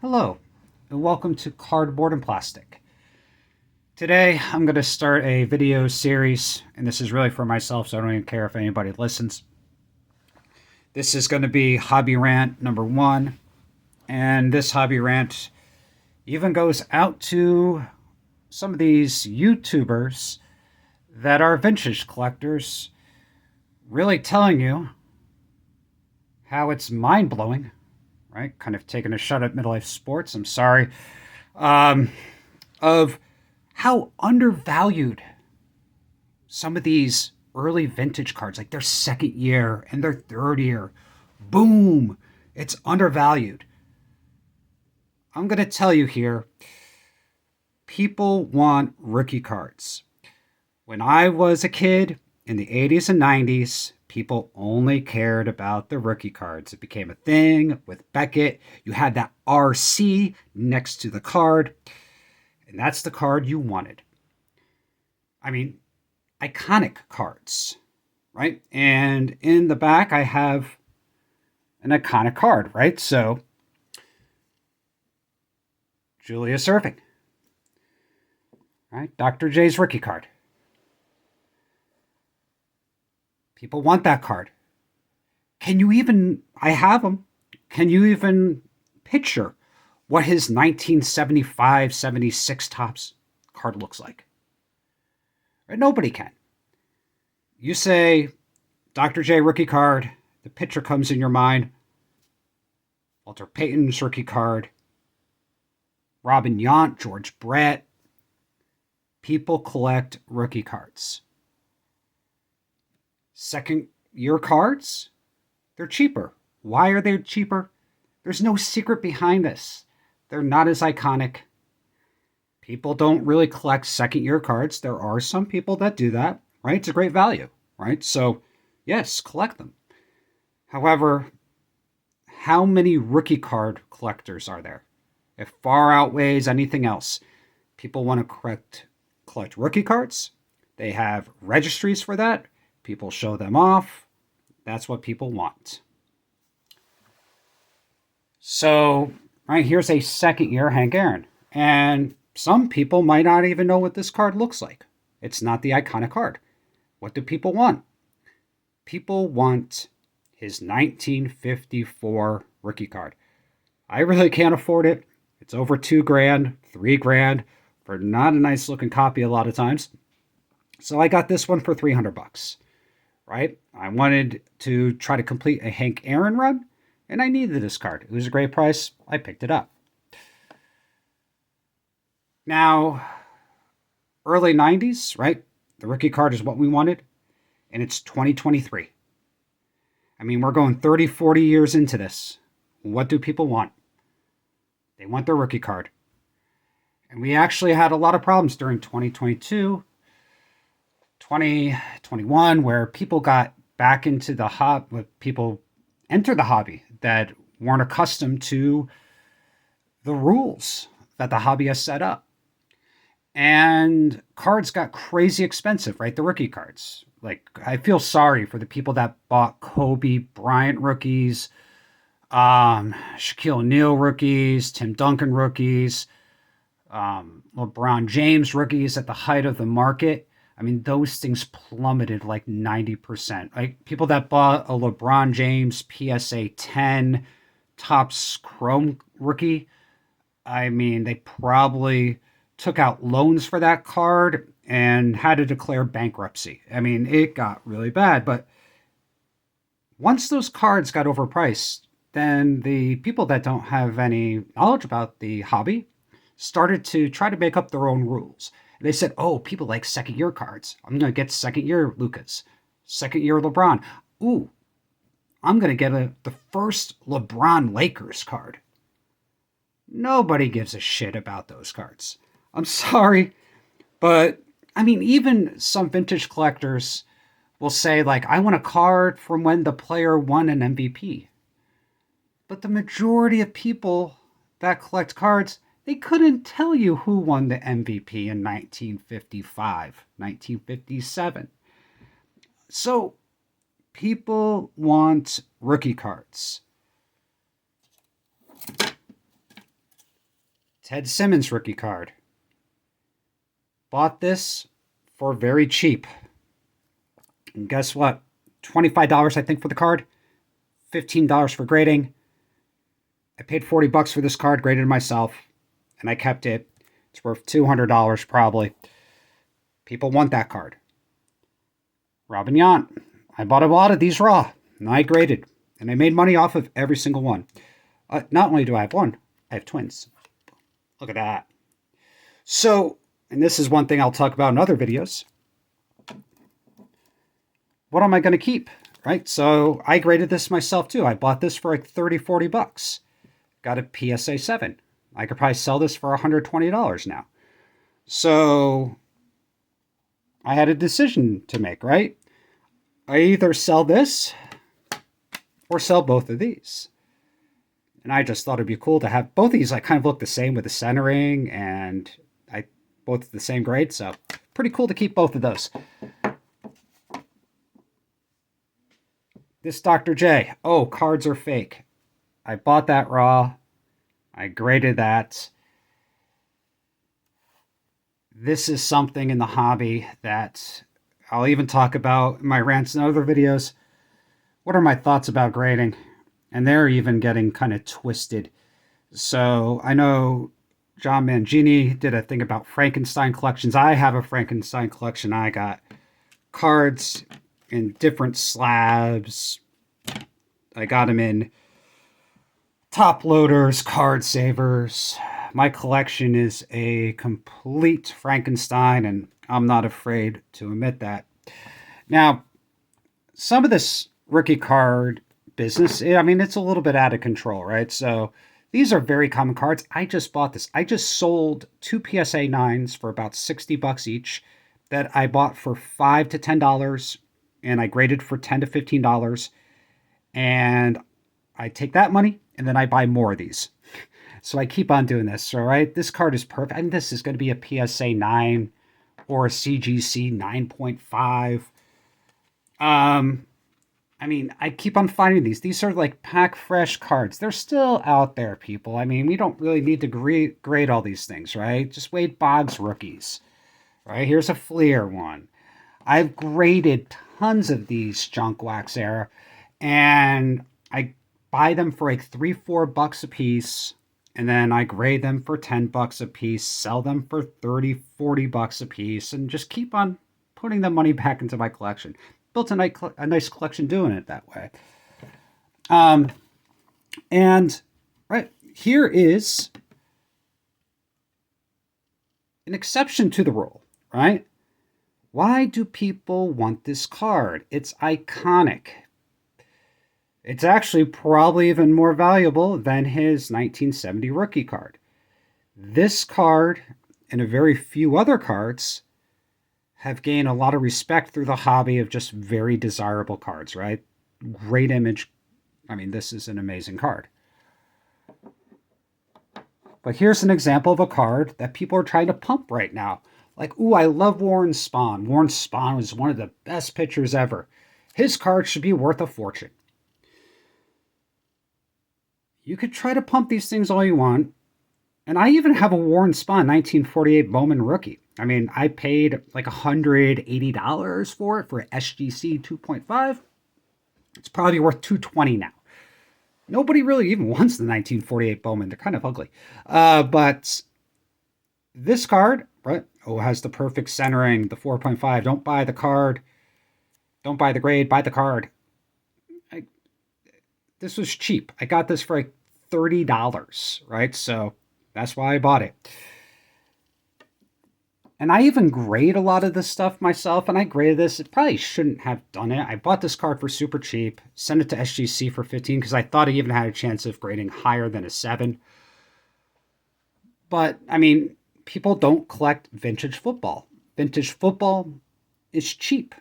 Hello, and welcome to Cardboard and Plastic. Today, I'm going to start a video series, and this is really for myself, so I don't even care if anybody listens. This is going to be Hobby Rant number 1, and this Hobby Rant even goes out to some of these YouTubers that are vintage collectors, really telling you how it's mind-blowing, right? Kind of taking a shot at middle life sports. I'm sorry. Of how undervalued some of these early vintage cards, like their second year and their third year, boom, it's undervalued. I'm going to tell you here, people want rookie cards. When I was a kid in the 80s and 90s, people only cared about the rookie cards. It became a thing with Beckett. You had that RC next to the card, and that's the card you wanted. I mean, iconic cards, right? And in the back, I have an iconic card, right? So, Julius Erving, right? Dr. J's rookie card. People want that card. I have them. Can you even picture what his 1975-76 Topps card looks like? Right? Nobody can. You say Dr. J rookie card, the picture comes in your mind. Walter Payton's rookie card, Robin Yount, George Brett. People collect rookie cards. Second year cards, they're cheaper. Why are they cheaper? There's no secret behind this. They're not as iconic. People don't really collect second year cards. There are some people that do that, right? It's a great value, right? So, yes, collect them. However, how many rookie card collectors are there? It far outweighs anything else. People want to collect rookie cards. They have registries for that. People show them off. That's what people want. So, right, here's a second year Hank Aaron. And some people might not even know what this card looks like. It's not the iconic card. What do people want? People want his 1954 rookie card. I really can't afford it. It's over $2,000, $3,000 for not a nice looking copy a lot of times. So I got this one for $300, right? I wanted to try to complete a Hank Aaron run, and I needed this card. It was a great price. I picked it up. Now, early 90s, right? The rookie card is what we wanted, and it's 2023. I mean, we're going 30, 40 years into this. What do people want? They want their rookie card. And we actually had a lot of problems during 2022, 2021, where people got back into the hobby, people enter the hobby that weren't accustomed to the rules that the hobby has set up. And cards got crazy expensive, right? The rookie cards. Like, I feel sorry for the people that bought Kobe Bryant rookies, Shaquille O'Neal rookies, Tim Duncan rookies, LeBron James rookies at the height of the market. I mean, those things plummeted like 90%. Like, people that bought a LeBron James PSA 10 Topps Chrome rookie, I mean, they probably took out loans for that card and had to declare bankruptcy. I mean, it got really bad. But once those cards got overpriced, then the people that don't have any knowledge about the hobby started to try to make up their own rules. They said, oh, people like second year cards. I'm going to get second year Lucas, second year LeBron. Ooh, I'm going to get the first LeBron Lakers card. Nobody gives a shit about those cards. I'm sorry, but I mean, even some vintage collectors will say, like, I want a card from when the player won an MVP. But the majority of people that collect cards, they couldn't tell you who won the MVP in 1955, 1957. So people want rookie cards. Ted Simmons rookie card. Bought this for very cheap. And guess what? $25, I think, for the card. $15 for grading. I paid $40 for this card, graded it myself, and I kept it. It's worth $200 probably. People want that card. Robin Yount. I bought a lot of these raw, and I graded, and I made money off of every single one. Not only do I have one, I have twins. Look at that. So, and this is one thing I'll talk about in other videos. What am I going to keep, right? So I graded this myself too. I bought this for like 30, 40 bucks. Got a PSA 7. I could probably sell this for $120 now. So I had a decision to make, right? I either sell this or sell both of these. And I just thought it'd be cool to have both of these. I kind of look the same with the centering and both the same grade. So pretty cool to keep both of those. This Dr. J. Oh, cards are fake. I bought that raw. I graded that. This is something in the hobby that I'll even talk about in my rants and other videos. What are my thoughts about grading? And they're even getting kind of twisted. So I know John Mangini did a thing about Frankenstein collections. I have a Frankenstein collection. I got cards in different slabs. I got them in top loaders, card savers. My collection is a complete Frankenstein, and I'm not afraid to admit that. Now, some of this rookie card business, I mean, it's a little bit out of control, right? So these are very common cards. I just bought this. I just sold 2 PSA 9s for about 60 bucks each that I bought for $5 to $10, and I graded for $10 to $15. And I take that money and then I buy more of these. So I keep on doing this. All right. This card is perfect. I mean, this is going to be a PSA 9 or a CGC 9.5. I mean, I keep on finding these. These are like pack fresh cards. They're still out there, people. I mean, we don't really need to grade all these things, right? Just Wade Boggs rookies. Right. Here's a Fleer one. I've graded tons of these junk wax era, and I buy them for like $3-4 a piece, and then I grade them for $10 a piece, sell them for $30-40 a piece, and just keep on putting the money back into my collection. Built a nice collection doing it that way. And right here is an exception to the rule, right? Why do people want this card? It's iconic. It's actually probably even more valuable than his 1970 rookie card. This card and a very few other cards have gained a lot of respect through the hobby of just very desirable cards, right? Great image. I mean, this is an amazing card. But here's an example of a card that people are trying to pump right now. Like, ooh, I love Warren Spahn. Warren Spahn was one of the best pitchers ever. His card should be worth a fortune. You could try to pump these things all you want. And I even have a Warren Spahn 1948 Bowman rookie. I mean, I paid like $180 for it for SGC 2.5. It's probably worth $220 now. Nobody really even wants the 1948 Bowman. They're kind of ugly. But this card, right? Oh, has the perfect centering, the 4.5. Don't buy the card. Don't buy the grade. Buy the card. This was cheap. I got this for like $30, right? So that's why I bought it. And I even grade a lot of this stuff myself, and I graded this. It probably shouldn't have done it. I bought this card for super cheap, sent it to SGC for 15 because I thought I even had a chance of grading higher than a 7. But, I mean, people don't collect vintage football. Vintage football is cheap,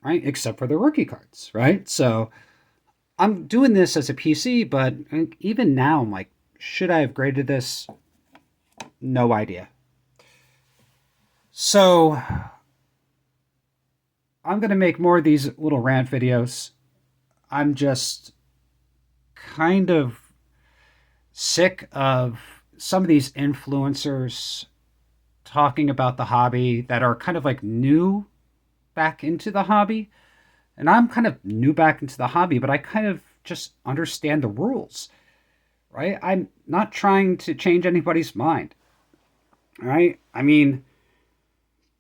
right? Except for the rookie cards, right? So I'm doing this as a PC, but even now I'm like, should I have graded this? No idea. So I'm going to make more of these little rant videos. I'm just kind of sick of some of these influencers talking about the hobby that are kind of like new back into the hobby. And I'm kind of new back into the hobby, but I kind of just understand the rules, right? I'm not trying to change anybody's mind, right? I mean,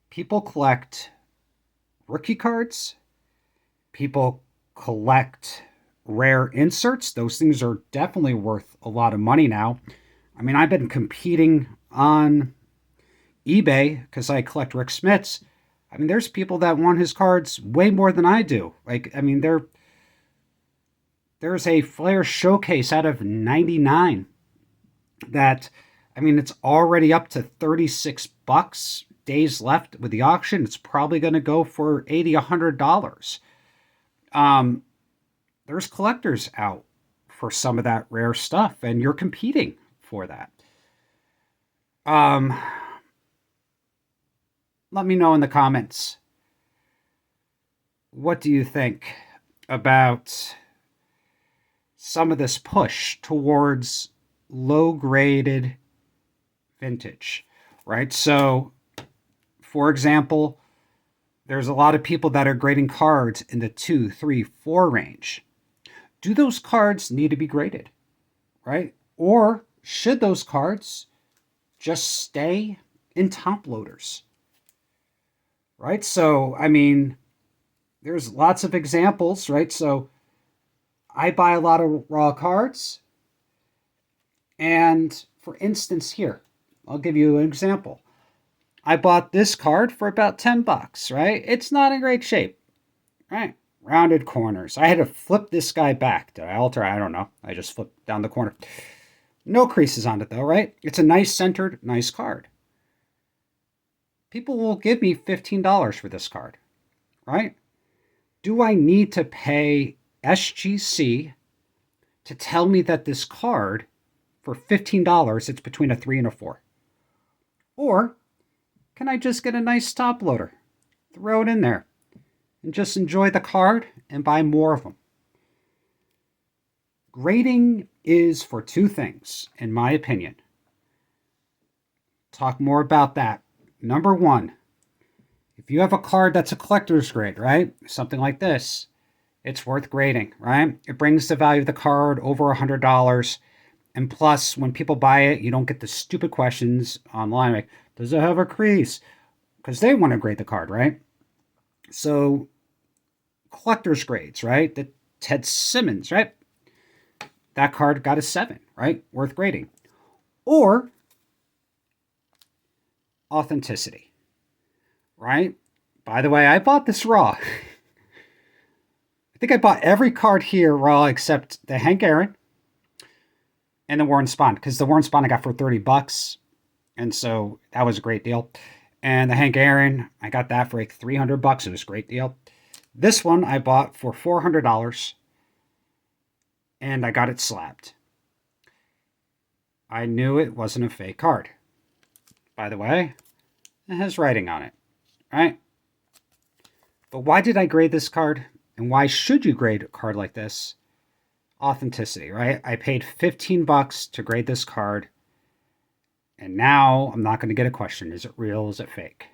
people collect rookie cards, people collect rare inserts. Those things are definitely worth a lot of money now. I mean, I've been competing on eBay because I collect Rick Smiths. I mean, there's people that want his cards way more than I do. Like, I mean, there's a Flair Showcase out of 99 that, I mean, it's already up to 36 bucks. Days left with the auction. It's probably going to go for $80, $100. There's collectors out for some of that rare stuff, and you're competing for that. Let me know in the comments. What do you think about some of this push towards low-graded vintage, right? So, for example, there's a lot of people that are grading cards in the 2, 3, 4 range. Do those cards need to be graded, right? Or should those cards just stay in top loaders, right? So, I mean, there's lots of examples, right? So I buy a lot of raw cards. And for instance here, I'll give you an example. I bought this card for about 10 bucks, right? It's not in great shape, right? Rounded corners. I had to flip this guy back. Did I alter? I don't know. I just flipped down the corner. No creases on it though, right? It's a nice centered, nice card. People will give me $15 for this card, right? Do I need to pay SGC to tell me that this card, for $15, it's between a 3 and a 4? Or can I just get a nice top loader, throw it in there, and just enjoy the card and buy more of them? Grading is for two things, in my opinion. Talk more about that. Number one, if you have a card that's a collector's grade, right? Something like this, it's worth grading, right? It brings the value of the card over $100. And plus, when people buy it, you don't get the stupid questions online like, does it have a crease? Because they want to grade the card, right? So, collector's grades, right? The Ted Simmons, right? That card got a 7, right? Worth grading. Or authenticity, right? By the way, I bought this raw. I think I bought every card here raw except the Hank Aaron and the Warren Spahn, because the Warren Spahn I got for 30 bucks. And so that was a great deal. And the Hank Aaron, I got that for like 300 bucks. It was a great deal. This one I bought for $400 and I got it slabbed. I knew it wasn't a fake card. By the way, it has writing on it, right? But why did I grade this card? And why should you grade a card like this? Authenticity, right? I paid 15 bucks to grade this card. And now I'm not going to get a question. Is it real? Is it fake?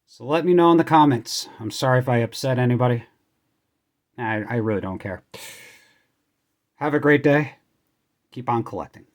So let me know in the comments. I'm sorry if I upset anybody. I really don't care. Have a great day. Keep on collecting.